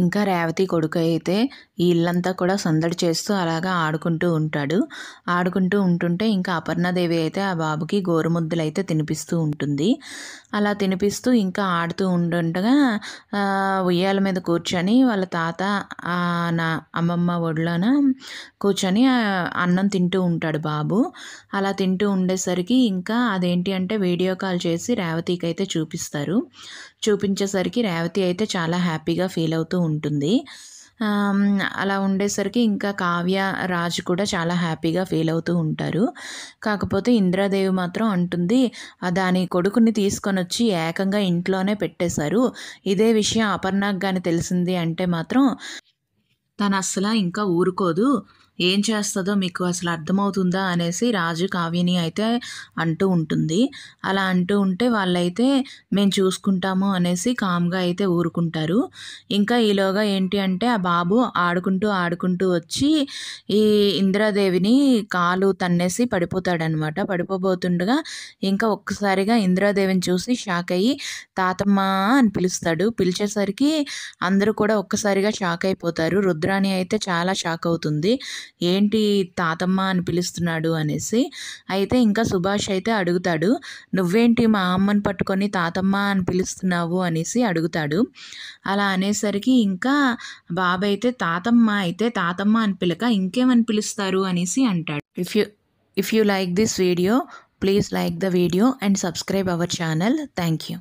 ఇంకా రేవతి కొడుకైతే ఈ ఇల్లంతా కూడా సందడి చేస్తూ అలాగా ఆడుకుంటూ ఉంటాడు. ఆడుకుంటూ ఉంటుంటే ఇంకా అపర్ణాదేవి అయితే ఆ బాబుకి గోరుముద్దలైతే తినిపిస్తూ ఉంటుంది. అలా తినిపిస్తూ ఇంకా ఆడుతూ ఉండుండగా ఉయ్యాల మీద కూర్చొని వాళ్ళ తాత నా అమ్మమ్మ ఒడిలోన కూర్చొని అన్నం తింటూ ఉంటాడు బాబు. అలా తింటూ ఉండేసరికి ఇంకా అదేంటి అంటే వీడియో కాల్ చేసి రేవతికి అయితే చూపిస్తారు. చూపించేసరికి రేవతి అయితే చాలా హ్యాపీగా ఫీల్ అవుతూ ఉంటుంది. అలా ఉండేసరికి ఇంకా కావ్య, రాజు కూడా చాలా హ్యాపీగా ఫీల్ అవుతూ ఉంటారు. కాకపోతే ఇందిరాదేవి మాత్రం అంటుంది, దాని కొడుకుని తీసుకొనొచ్చి ఏకంగా ఇంట్లోనే పెట్టేశారు. ఇదే విషయం అపర్ణకు గాని తెలిసింది అంటే మాత్రం తను అస్సలు ఇంకా ఊరుకోదు. ఏం చేస్తుందో మీకు అసలు అర్థమవుతుందా అనేసి రాజు కావ్యని అయితే అంటూ ఉంటుంది. అలా అంటూ ఉంటే వాళ్ళైతే మేము చూసుకుంటాము అనేసి కామ్గా అయితే ఊరుకుంటారు. ఇంకా ఈలోగా ఏంటి అంటే ఆ బాబు ఆడుకుంటూ వచ్చి ఈ ఇందిరాదేవిని కాలు తన్నేసి పడిపోతాడనమాట. పడిపోబోతుండగా ఇంకా ఒక్కసారిగా ఇందిరాదేవిని చూసి షాక్ అయ్యి తాతమ్మ అని పిలుస్తాడు. పిలిచేసరికి అందరూ కూడా ఒక్కసారిగా షాక్ అయిపోతారు. రుద్రాణి అయితే చాలా షాక్ అవుతుంది. ఏంటి తాతమ్మ అని పిలుస్తున్నాడు అనేసి. అయితే ఇంకా సుభాష్ అయితే అడుగుతాడు, నువ్వేంటి మా అమ్మని పట్టుకొని తాతమ్మ అని పిలుస్తున్నావు అనేసి అడుగుతాడు. అలా అనేసరికి ఇంకా బాబాయ్ అయితే తాతమ్మ అని పిలక ఇంకేమని పిలుస్తారు అనేసి అంటాడు. If you like this video, please like the video and subscribe our channel. Thank you.